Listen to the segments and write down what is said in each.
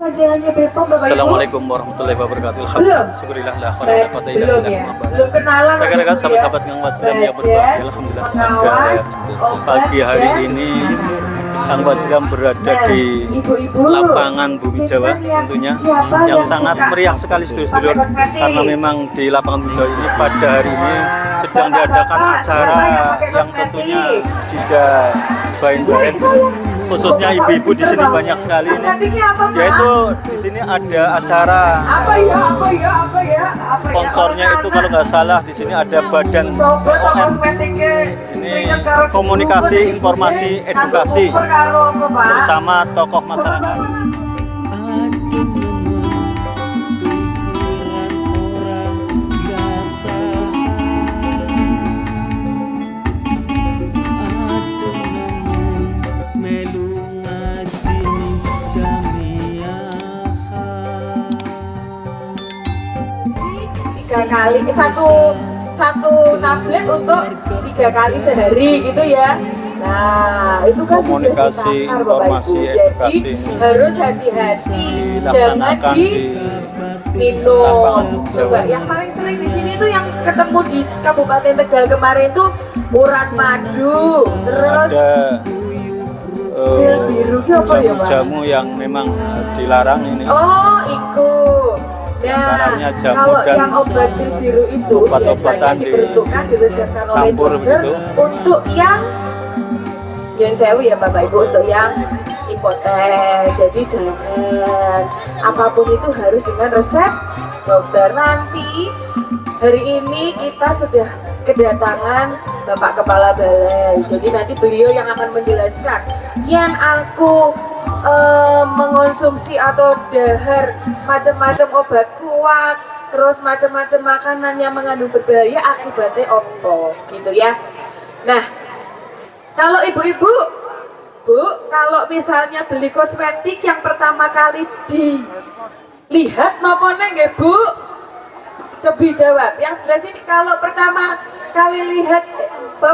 Assalamualaikum warahmatullahi wabarakatuh. Alhamdulillah la khaira la quwwata illa billah. Belum kenalan Rekan-rekan sahabat-sahabat yang wajib yang berbahagia, alhamdulillah pada pagi hari ini Kang Wajram berada di lapangan Bumi Jawa tentunya yang sangat meriah sekali sedulur-sedulur, karena memang di lapangan Bumi Jawa ini pada hari ini sedang diadakan acara yang tentunya tidak baik-baik, khususnya ibu-ibu di sini banyak sekali ini, yaitu di sini ada acara sponsornya itu kalau nggak salah di sini ada Badan ini komunikasi, informasi, edukasi bersama tokoh masyarakat. Kali satu tablet untuk 3 kali sehari gitu ya. Nah itu kan komunikasi, sudah ditakar Bapak Ibu. Jadi harus hati-hati, jangan diminum. Coba yang paling sering di sini tuh yang ketemu di Kabupaten Tegal kemarin tuh urat madu, terus pil biru apa ya Pak? Jamu yang memang dilarang ini. Oh ikut. Nah, kalau yang obat pil biru itu biasanya diperuntukkan diresepkan oleh dokter untuk yang sewu ya Bapak Ibu, untuk yang hipotek. Jadi jangan, apapun itu harus dengan resep dokter. Nanti hari ini kita sudah kedatangan Bapak Kepala Balai, jadi nanti beliau yang akan menjelaskan yang aku mengonsumsi atau dahar macam-macam obat kuat, terus macam-macam makanan yang mengandung berbahaya akibatnya opo gitu ya. Nah, kalau ibu-ibu, Bu, kalau misalnya beli kosmetik yang pertama kali dilihat nopo nggih Bu? Coba jawab. Yang sebelah sini kalau pertama kali lihat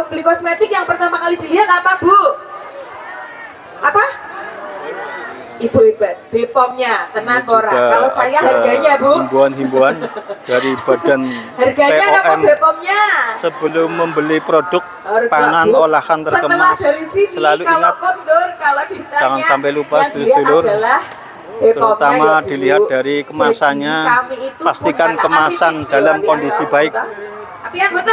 beli kosmetik yang pertama kali dilihat apa Bu? Apa? Ibu hebat, BPOM-nya, tenan ora. Kalau saya harganya Bu, himbauan dari Badan harganya apa BPOM-nya? Sebelum membeli produk pangan olahan terkemas, selalu ingat jangan sampai lupa sedulur, terutama dilihat dari kemasannya, pastikan kemasan dalam kondisi baik,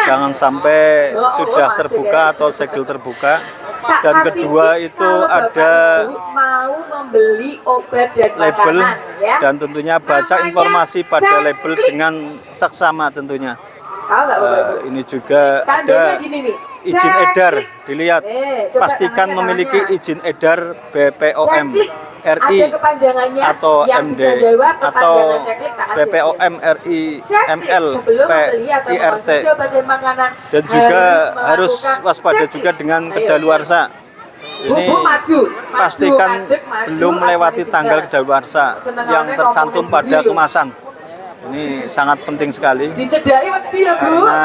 jangan sampai sudah terbuka atau segel terbuka. Dan kedua itu ada mau membeli obat dan label makanan, ya? Dan tentunya baca informasi pada label dengan saksama tentunya. Ini juga ada izin edar, dilihat pastikan memiliki izin edar BPOM RI atau MD atau BPOM RI ML PIRT, dan juga harus waspada juga dengan kedaluarsa. Ini pastikan belum melewati tanggal kedaluarsa yang tercantum pada kemasan. Ini sangat penting sekali karena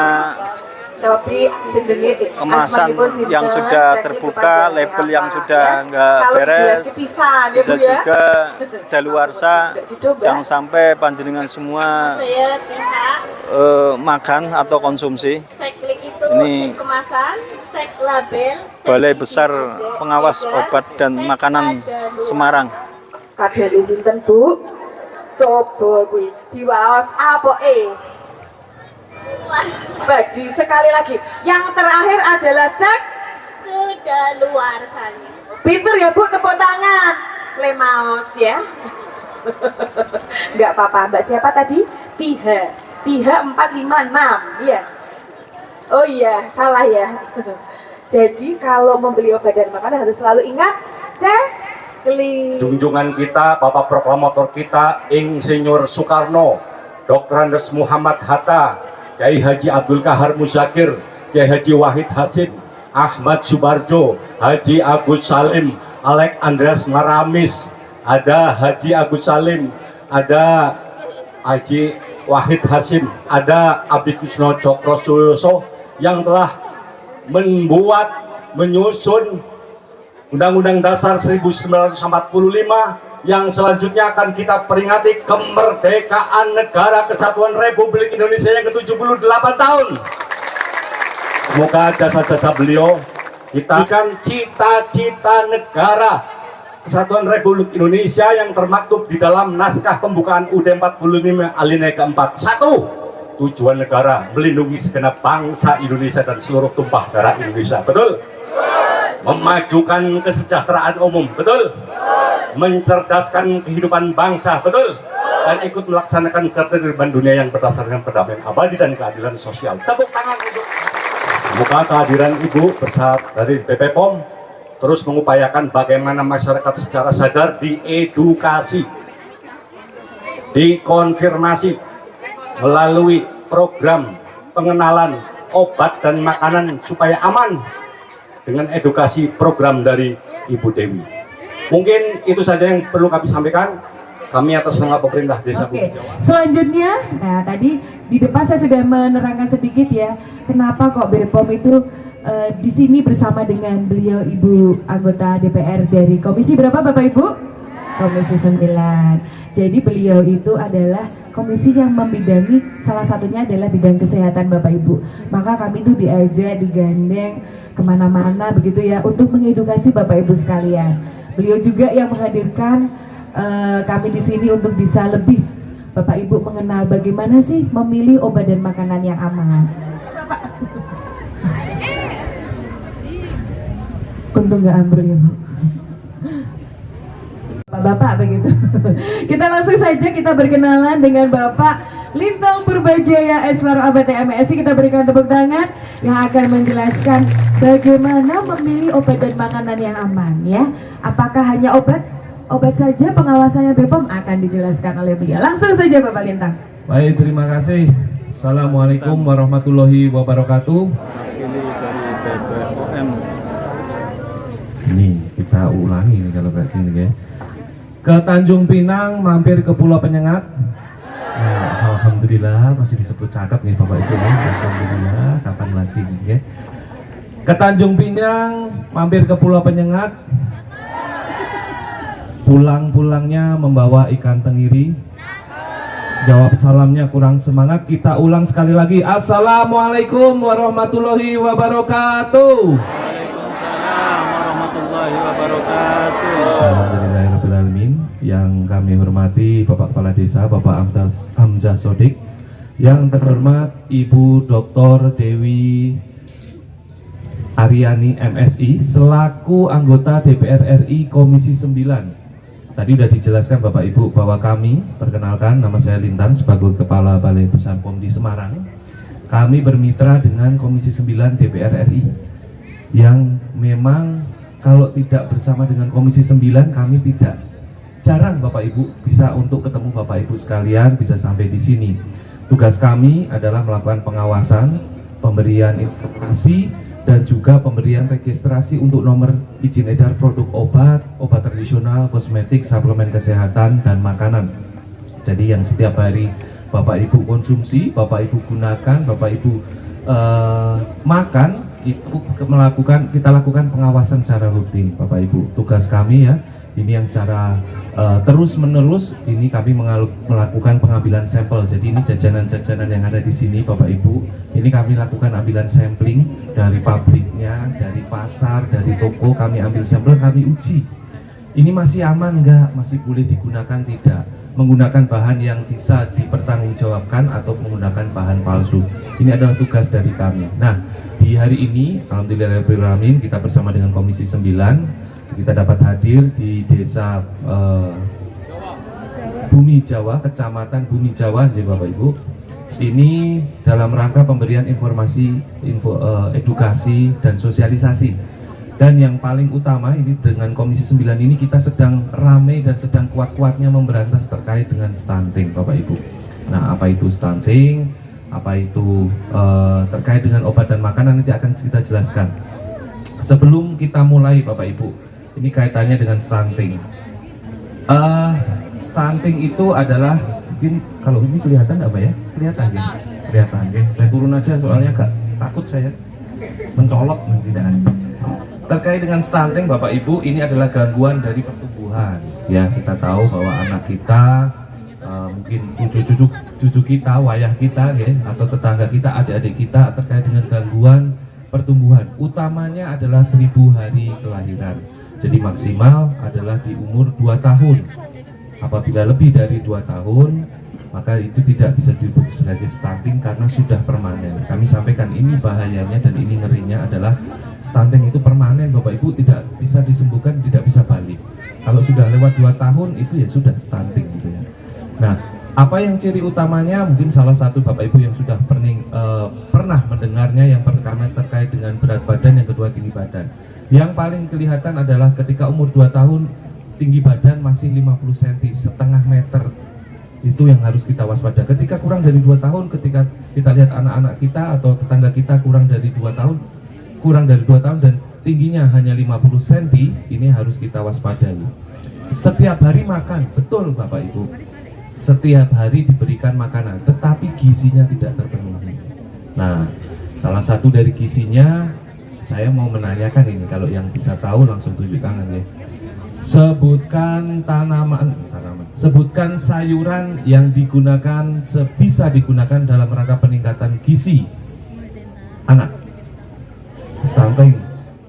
kemasan yang sudah terbuka, label yang sudah nggak beres, bisa juga daluarsa. Jangan sampai panjenengan semua makan atau konsumsi. Ini Balai Besar Pengawas Obat dan Makanan Semarang. Kadang sinten Bu? Coba kuwi diwaos apa Badi sekali lagi. Yang terakhir adalah cek kedaluarsanya. Pinter ya Bu, tepuk tangan. Lemaos ya. Enggak apa-apa. Mbak siapa tadi? Tiha 456 ya. Oh iya, salah ya. Jadi kalau membeli obat dan makanan harus selalu ingat cek. Junjungan kita, Bapak Proklamator kita, Insinyur Soekarno, Dr. Andes Muhammad Hatta, Kiai Haji Abdul Kahar Muzakir, Kiai Haji Wahid Hasim, Ahmad Subarjo, Haji Agus Salim, Alek Andreas Maramis, ada Haji Agus Salim, ada Haji Wahid Hasim, ada Abi Kusno Cokro Suyoso yang telah menyusun Undang-Undang Dasar 1945 Yang selanjutnya akan kita peringati kemerdekaan Negara Kesatuan Republik Indonesia yang ke-78 tahun. Semoga jasa-jasa beliau kita akan cita-cita negara Kesatuan Republik Indonesia yang termaktub di dalam naskah pembukaan UUD 45 alinea keempat. 1. Tujuan negara melindungi segenap bangsa Indonesia dan seluruh tumpah darah Indonesia. Betul? Memajukan kesejahteraan umum. Betul? Mencerdaskan kehidupan bangsa, betul, dan ikut melaksanakan ketertiban dunia yang berdasarkan perdamaian abadi dan keadilan sosial. Tepuk tangan untuk semoga kehadiran Ibu bersama dari BPOM terus mengupayakan bagaimana masyarakat secara sadar diedukasi, dikonfirmasi melalui program pengenalan obat dan makanan supaya aman dengan edukasi program dari Ibu Dewi. Mungkin itu saja yang perlu kami sampaikan. Kami atas nama pemerintah Desa Bumi Jawa. Selanjutnya, nah tadi di depan saya sudah menerangkan sedikit ya, kenapa kok BPOM itu di sini bersama dengan beliau Ibu anggota DPR dari Komisi berapa Bapak Ibu? Komisi 9. Jadi beliau itu adalah komisi yang membidangi, salah satunya adalah bidang kesehatan Bapak Ibu. Maka kami itu diajak, digandeng kemana-mana begitu ya, untuk mengedukasi Bapak Ibu sekalian. Beliau juga yang menghadirkan kami di sini untuk bisa lebih Bapak Ibu mengenal bagaimana sih memilih obat dan makanan yang aman. Untung nggak ambruk ya Bu. Bapak begitu. Kita langsung saja kita berkenalan dengan Bapak Lintang Purbajaya Eswaro ABT MSI. Kita berikan tepuk tangan yang akan menjelaskan bagaimana memilih obat dan makanan yang aman ya. Apakah hanya obat saja, pengawasannya BPOM akan dijelaskan oleh beliau. Langsung saja Bapak Lintang. Baik, terima kasih. Assalamualaikum warahmatullahi wabarakatuh. Ini dari BPOM. Ini kita ulangi nih kalau kayak gini ya. Ke Tanjung Pinang, mampir ke Pulau Penyengat. Nah, alhamdulillah masih disebut cakep nih Bapak Ibu ya. Alhamdulillah, kapan lagi nih ya. Ke Tanjung Pinang, mampir ke Pulau Penyengat. Pulang-pulangnya membawa ikan tenggiri. Jawab salamnya kurang semangat. Kita ulang sekali lagi. Assalamualaikum warahmatullahi wabarakatuh. Waalaikumsalam warahmatullahi wabarakatuh. Alhamdulillahirrahmanirrahim. Yang kami hormati Bapak Kepala Desa, Bapak Hamzah Sodik. Yang terhormat Ibu Dr. Dewi Aryani MSI selaku anggota DPR RI Komisi 9. Tadi sudah dijelaskan Bapak Ibu bahwa kami, perkenalkan nama saya Lintang sebagai Kepala Balai Besar POM di Semarang. Kami bermitra dengan Komisi 9 DPR RI yang memang kalau tidak bersama dengan Komisi 9 kami tidak jarang Bapak Ibu bisa untuk ketemu Bapak Ibu sekalian, bisa sampai di sini. Tugas kami adalah melakukan pengawasan, pemberian informasi, dan juga pemberian registrasi untuk nomor izin edar produk obat, obat tradisional, kosmetik, suplemen kesehatan, dan makanan. Jadi yang setiap hari Bapak Ibu konsumsi, Bapak Ibu gunakan, Bapak Ibu makan, itu kita lakukan pengawasan secara rutin Bapak Ibu. Tugas kami ya, ini yang secara terus menerus ini kami melakukan pengambilan sampel. Jadi ini jajanan-jajanan yang ada di sini Bapak Ibu, ini kami lakukan ambilan sampling dari pabriknya, dari pasar, dari toko. Kami ambil sampel, kami uji ini masih aman enggak, masih boleh digunakan tidak, menggunakan bahan yang bisa dipertanggungjawabkan atau menggunakan bahan palsu. Ini adalah tugas dari kami. Nah, di hari ini alhamdulillahirrahmanirrahim kita bersama dengan Komisi 9 kita dapat hadir di Desa Bumi Jawa, Kecamatan Bumi Jawa, jadi Bapak Ibu. Ini dalam rangka pemberian informasi, edukasi dan sosialisasi. Dan yang paling utama ini dengan Komisi 9 ini kita sedang ramai dan sedang kuat-kuatnya memberantas terkait dengan stunting Bapak Ibu. Nah, apa itu stunting? Apa itu terkait dengan obat dan makanan, nanti akan kita jelaskan. Sebelum kita mulai Bapak Ibu, ini kaitannya dengan stunting. Stunting itu adalah, mungkin kalau ini kelihatan nggak Pak ya? Kelihatan ya? Kelihatan ya? Saya turun aja soalnya agak takut saya mencolok nanti. Terkait dengan stunting Bapak Ibu, ini adalah gangguan dari pertumbuhan pertumbuhan. Ya, kita tahu bahwa anak kita mungkin cucu kita, wayah kita, ya, atau tetangga kita, adik-adik kita terkait dengan gangguan pertumbuhan. Utamanya adalah 1000 hari kelahiran. Jadi maksimal adalah di umur 2 tahun. Apabila lebih dari 2 tahun, maka itu tidak bisa disebut sebagai stunting karena sudah permanen. Kami sampaikan ini bahayanya dan ini ngerinya adalah stunting itu permanen, Bapak Ibu, tidak bisa disembuhkan, tidak bisa balik. Kalau sudah lewat 2 tahun itu ya sudah stunting gitu ya. Nah, apa yang ciri utamanya? Mungkin salah satu Bapak Ibu yang sudah pernah mendengarnya, yang pertama terkait dengan berat badan, yang kedua tinggi badan. Yang paling kelihatan adalah ketika umur 2 tahun tinggi badan masih 50 cm, setengah meter. Itu yang harus kita waspada. Ketika kurang dari 2 tahun, ketika kita lihat anak-anak kita atau tetangga kita kurang dari 2 tahun dan tingginya hanya 50 cm, ini harus kita waspadai. Setiap hari makan, betul Bapak Ibu. Setiap hari diberikan makanan, tetapi gizinya tidak terpenuhi. Nah, salah satu dari gizinya, saya mau menanyakan ini, kalau yang bisa tahu langsung tunjuk tangan ya. Sebutkan sebutkan sayuran yang bisa digunakan dalam rangka peningkatan gizi anak. Stunting,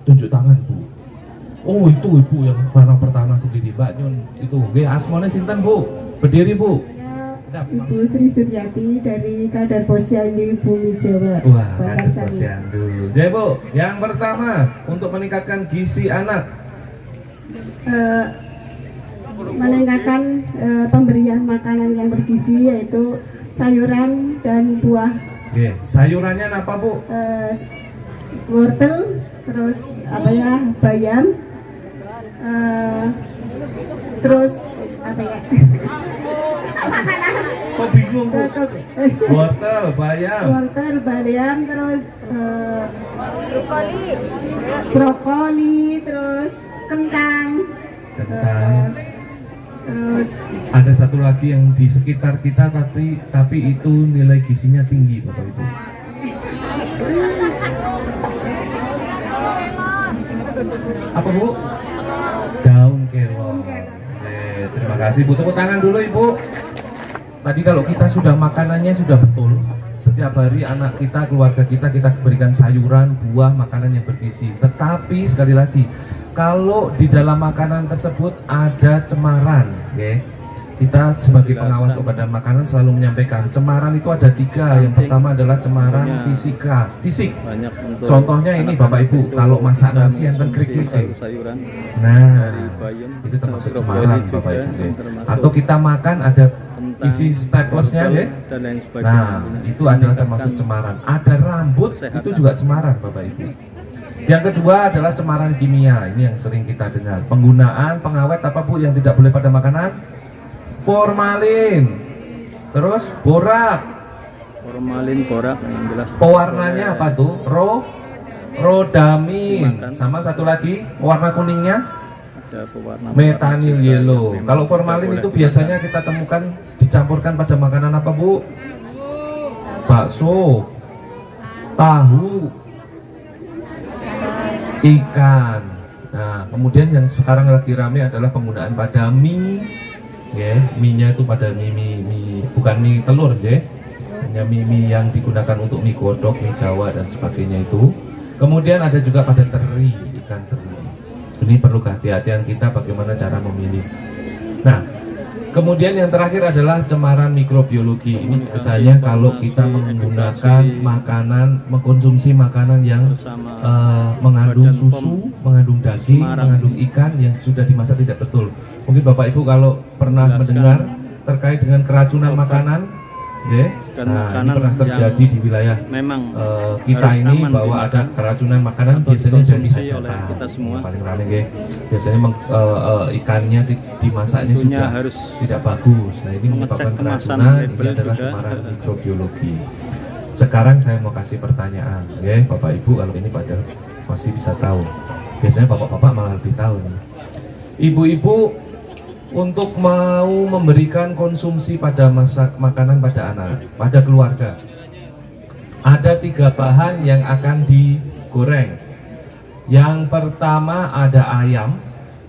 tunjuk tangan Bu. Oh itu Ibu yang warna pertama sendiri, Mbak Nyun. Itu, asmone sinten Bu? Berdiri Bu. Ibu Sri Suryati dari Kadar Posyandu Bumi Jawa. Wah, Kadar Posyandu. Ya Bu, yang pertama untuk meningkatkan gizi anak. Meningkatkan pemberian makanan yang bergizi, yaitu sayuran dan buah. Oke, sayurannya apa Bu? Wortel, terus bayam, terus Kok bingung Bu? Wortel, bayam, terus brokoli, terus kentang. Terus ada satu lagi yang di sekitar kita tapi itu nilai gizinya tinggi Bapak Ibu. Apa Bu? Daun kelor. Terima kasih Bu, tepuk tangan dulu Ibu. Tadi kalau kita sudah makanannya sudah betul, setiap hari anak kita, keluarga kita berikan sayuran, buah, makanan yang bergizi. Tetapi sekali lagi, kalau di dalam makanan tersebut ada cemaran, ya, kita sebagai pengawas obat dan makanan selalu menyampaikan cemaran itu ada 3. Yang pertama adalah cemaran fisik. Contohnya ini Bapak Ibu, kalau masak nasi yang krik-krik, nah itu termasuk cemaran Bapak Ibu, ya. Atau kita makan ada isi staplesnya, ya. Nah itu adalah termasuk cemaran. Ada rambut, itu juga cemaran Bapak Ibu. Yang kedua adalah cemaran kimia. Ini yang sering kita dengar. Penggunaan pengawet apa Bu yang tidak boleh pada makanan? Formalin. Terus borak. Yang jelas. Pewarnanya apa tuh? Rodamin. Sama satu lagi warna kuningnya metanil yellow. Kalau formalin itu biasanya kita temukan dicampurkan pada makanan apa Bu? Bakso, tahu, ikan. Nah, kemudian yang sekarang lagi ramai adalah penggunaan pada mie, ya, mie-nya itu pada mie bukan mie telur, ya, hanya mie yang digunakan untuk mie godok, mie Jawa dan sebagainya itu. Kemudian ada juga pada teri, ikan teri. Ini perlu kehati-hatian kita bagaimana cara memilih. Nah, kemudian yang terakhir adalah cemaran mikrobiologi. Ini biasanya kalau kita menggunakan makanan, mengkonsumsi makanan yang mengandung susu, mengandung daging, mengandung ikan yang sudah dimasak tidak betul. Mungkin Bapak Ibu kalau pernah mendengar terkait dengan keracunan makanan, ya, nah ini pernah terjadi di wilayah kita ini bahwa ada keracunan makanan biasanya dari hajatan kita semua paling ramai, ya. Biasanya ikannya dimasaknya sudah tidak bagus. Nah ini menyebabkan keracunan. Ini adalah cemaran mikrobiologi. Sekarang saya mau kasih pertanyaan, ya Bapak Ibu, kalau ini pada masih bisa tahu. Biasanya bapak-bapak malah lebih tahu nih. Ibu-ibu untuk mau memberikan konsumsi pada makanan pada anak, pada keluarga, ada 3 bahan yang akan digoreng. Yang pertama ada ayam,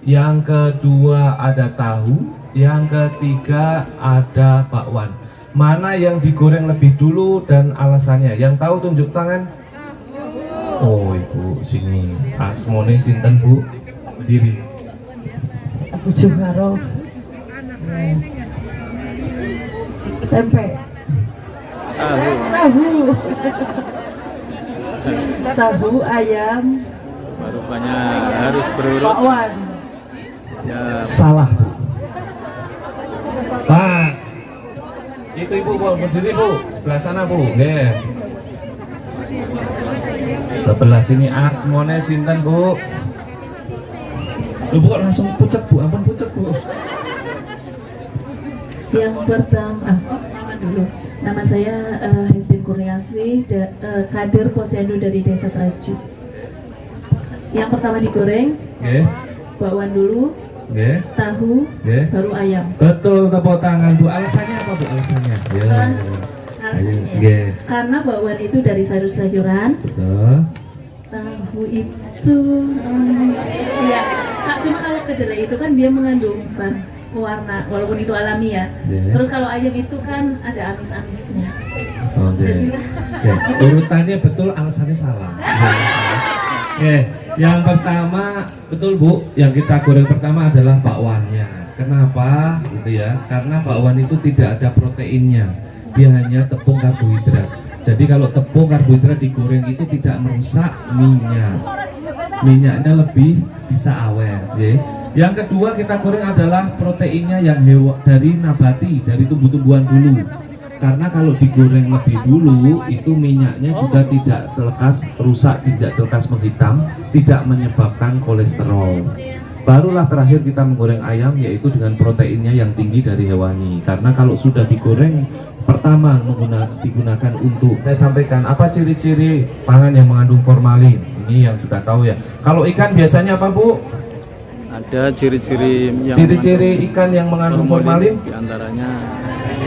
yang kedua ada tahu, yang ketiga ada bakwan. Mana yang digoreng lebih dulu dan alasannya? Yang tahu tunjuk tangan. Oh, Ibu sini. Asmone sinten, Bu? Berdiri. Aku Joharo. Tempe. Tahu ayam. Rupanya harus berurut. Bakwan. Ya, Salah, Bu. Pak. Itu Ibu, Bu, berdiri, Bu. Sebelah sana, Bu. Nggih. Sebelah sini asmone sinten, Bu? Lu kok langsung pucet, Bu? Ampun pucet, Bu. Yang pertama, dulu. Nama saya Hestin Kurniasih, kader Posyandu dari Desa Traju. Yang pertama digoreng, Nggih. bakwan dulu, Nggih. tahu, Nggih. baru ayam. Betul, tepuk tangan, Bu. Alasannya apa, Bu? Alasannya? Ya. Alasannya, Nggih. karena bakwan itu dari sayur-sayuran, Betul. tahu itu ya Kak, cuma kalau kedelai itu kan dia mengandung bahan pewarna walaupun itu alami ya. Yeah. Terus kalau ayam itu kan ada amis-amisnya. Oke. Urutannya betul, alasannya salah. Oke, yang pertama betul, Bu. Yang kita goreng pertama adalah bakwannya. Kenapa? Gitu ya. Karena bakwan itu tidak ada proteinnya. Dia hanya tepung karbohidrat. Jadi kalau tepung karbohidrat digoreng itu tidak merusak minyak. Minyaknya lebih bisa awet, ya. Yang kedua kita goreng adalah proteinnya yang dari nabati, dari tumbuh-tumbuhan dulu. Karena kalau digoreng lebih dulu itu minyaknya juga tidak terlekas rusak, tidak terlekas menghitam, tidak menyebabkan kolesterol. Barulah terakhir kita menggoreng ayam, yaitu dengan proteinnya yang tinggi dari hewani. Karena kalau sudah digoreng pertama digunakan untuk, saya sampaikan apa ciri-ciri pangan yang mengandung formalin. Ini yang sudah tahu ya. Kalau ikan biasanya apa, Bu? ada ciri-ciri yang Ciri-ciri ikan yang mengandung formalin diantaranya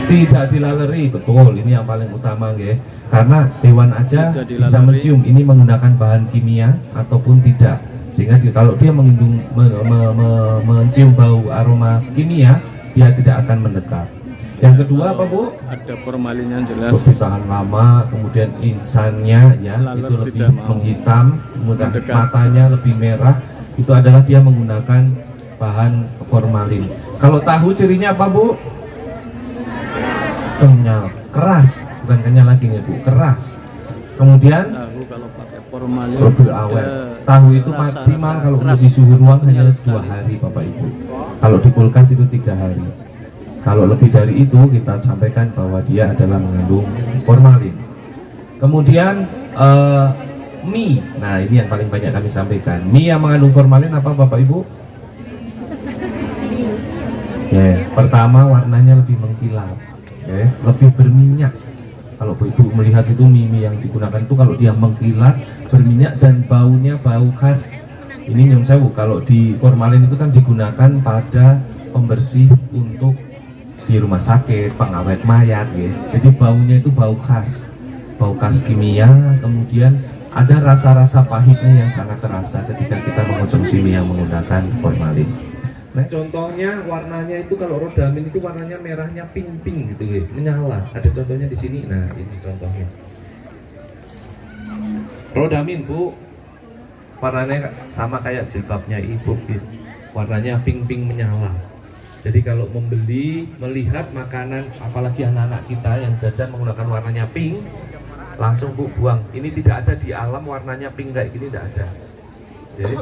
tidak dilalui, betul. Ini yang paling utama, nggih. Karena hewan aja Tidak bisa dilalui. mencium ini menggunakan bahan kimia ataupun tidak. Sehingga kalau dia mengandung mencium bau aroma kimia, dia tidak akan mendekat. Yang kedua apa, Bu? ada formalinnya jelas. Lebih tahan lama, kemudian insannya ya Lalat itu lebih tidak mau menghitam, kemudian mendekat. matanya lebih merah. Itu adalah dia menggunakan bahan formalin. Kalau tahu cirinya apa, Bu? Kenyal, keras, bukan kenyal lagi nih, Bu, keras. Kemudian Tahu kalau pakai formalin lebih ada awet. Tahu itu maksimal kalau keras. di suhu ruang hanya Kenyal 2 sekali. hari, Bapak Ibu. Kalau di kulkas itu 3 hari. Kalau lebih dari itu kita sampaikan bahwa dia adalah mengandung formalin. Kemudian mie. Nah, ini yang paling banyak kami sampaikan. Mie yang mengandung formalin apa, Bapak Ibu? Ya, pertama warnanya lebih mengkilap, ya, lebih berminyak. Kalau Ibu melihat itu mie yang digunakan itu kalau dia mengkilat, berminyak dan baunya bau khas. Ini nyong sewu, kalau di formalin itu kan digunakan pada pembersih untuk di rumah sakit, pengawet mayat, ya. Jadi baunya itu bau khas kimia. Kemudian ada rasa-rasa pahitnya yang sangat terasa ketika kita mengonsumsi mie yang menggunakan formalin. Nah, contohnya warnanya itu kalau rodamin itu warnanya merahnya pink-pink gitu, ya, menyala. Ada contohnya di sini. Nah, ini contohnya. Rodamin, Bu, warnanya sama kayak jilbabnya Ibu, gitu. Warnanya pink-pink menyala. Jadi kalau membeli, melihat makanan, apalagi anak-anak kita yang jajan menggunakan warnanya pink, langsung Bu buang. Ini tidak ada di alam warnanya pink kayak gini, tidak ada. Jadi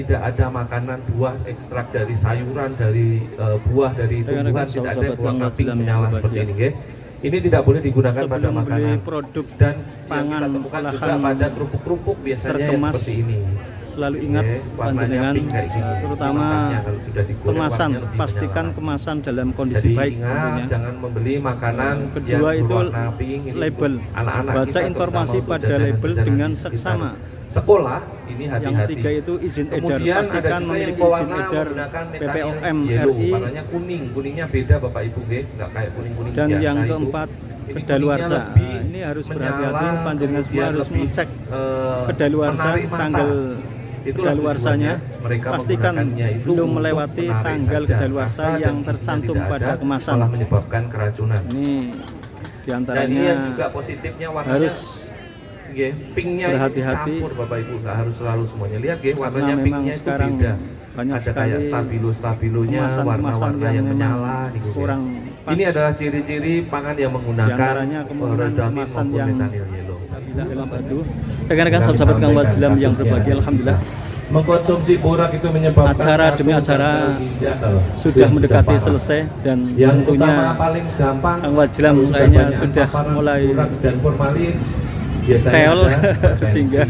tidak ada makanan buah ekstrak dari sayuran, dari buah, dari tumbuhan, tidak ada yang warna pink menyala seperti ini, nggih. Ini tidak boleh digunakan pada Sebelum beli makanan produk dan pangan yang kita temukan juga olahan pada kerupuk-kerupuk biasanya yang terkemas, seperti ini. selalu ingat Oke, warnanya panjenengan pink kayak gini. terutama Makanya kalau sudah digoreng, kemasan, warnanya lebih pastikan menyala. kemasan dalam kondisi Jadi baik ingat, tentunya. jangan membeli makanan Kedua yang itu berwarna pink. Ini label. untuk anak-anak Baca kita, informasi terutama untuk pada jajanan-jajanan label di dengan sekitar seksama. Sekolah ini Yang hati-hati. tiga itu izin edar, Kemudian ada pastikan juga yang memiliki izin berwarna edar menggunakan methyl BPOM yellow, RI. warnanya kuning, kuningnya beda Bapak Ibu, nggak kayak kuning-kuning Dan biasa yang itu. keempat, Ini kedaluarsa. kuningnya lebih Ini harus menyala, berhati-hati, panjenengan semua kemudian harus lebih, mengecek eh, kedaluarsa menarik mata. tanggal kedaluarsanya, mereka pastikan menggunakannya itu belum untuk melewati menarik tanggal saja kedaluarsa rasa yang dan tercantum tidak pada ada, kemasan. malah menyebabkan keracunan. Ini Dan diantaranya ini yang juga positifnya warnanya harus nggih, pinknya ini berhati-hati. campur Bapak Ibu, nggak harus selalu semuanya. Lihat nggih, Karena warnanya memang pinknya itu sekarang beda. banyak Ada sekali kayak stabilo-stabilonya, kemasan-kemasan warna-warna yang yang memang menyala gitu, nggih. kurang pas. Ini adalah ciri-ciri pangan yang menggunakan Diantaranya kemungkinan redamin kemasan maupun yang metanil yellow. dalam batu. Rekan-rekan sahabat Kang Wajilam yang berbahagia, alhamdulillah Mengkonsumsi borak itu menyebabkan acara demi acara sudah mendekati selesai dan yang tentunya utama paling gampang Kang Wajilam kalau kayaknya banyak sudah paparan mulai borak dan formalin biasanya teol ada potensi. sehingga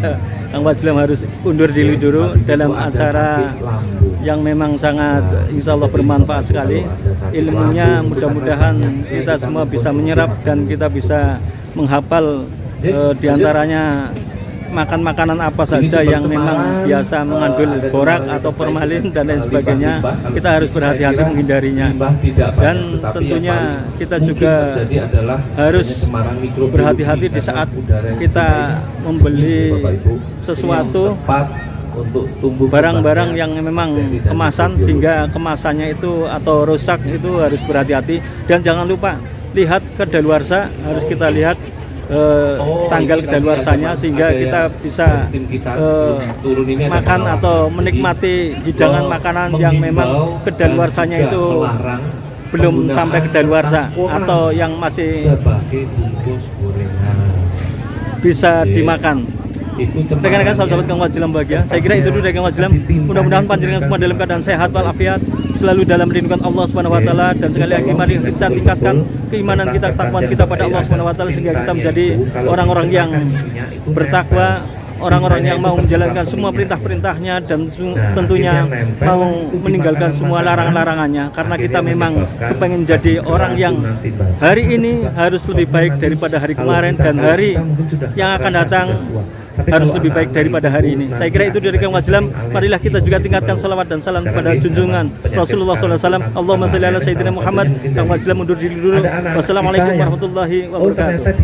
Kang Wajilam harus undur diri dulu Habis dalam itu ada acara sakit lambung. yang memang sangat insya Allah bermanfaat sekali. Ilmunya mudah-mudahan kita semua bisa menyerap dan kita bisa menghafal diantaranya makan makanan apa saja yang memang biasa mengandung borak atau formalin dan lain sebagainya. Kita harus berhati-hati menghindarinya. Dan tentunya kita juga harus berhati-hati di saat kita membeli sesuatu barang-barang yang memang kemasan, sehingga kemasannya itu atau rusak itu harus berhati-hati. Dan jangan lupa lihat kedaluarsa, harus kita lihat tanggal kedaluarsanya sehingga kita bisa makan atau menikmati hidangan makanan yang memang kedaluarsanya itu belum sampai kedaluarsa atau yang masih bisa dimakan. Rekan-rekan sahabat Kang Wajilam bahagia. Saya kira itu dulu dari Kang Wajilam. Mudah-mudahan panjenengan semua dalam keadaan sehat walafiat, selalu dalam lindungan Allah Subhanahu wa taala, dan sekali lagi mari kita tingkatkan keimanan kita, ketakwaan kita pada Allah Subhanahu wa taala sehingga kita menjadi orang-orang yang bertakwa, orang-orang yang mau menjalankan semua perintah-perintahnya dan tentunya mau meninggalkan semua larang-larangannya, karena kita memang kepengen jadi orang yang hari ini harus lebih baik daripada hari kemarin dan hari yang akan datang harus lebih baik daripada hari ini. Saya kira itu dari Kang Wajilam. Marilah kita juga tingkatkan salawat dan salam kepada junjungan Rasulullah SAW. Allahumma sholli ala sayyidina Muhammad. Kang Wajilam mundur diri dulu. Wassalamualaikum warahmatullahi wabarakatuh.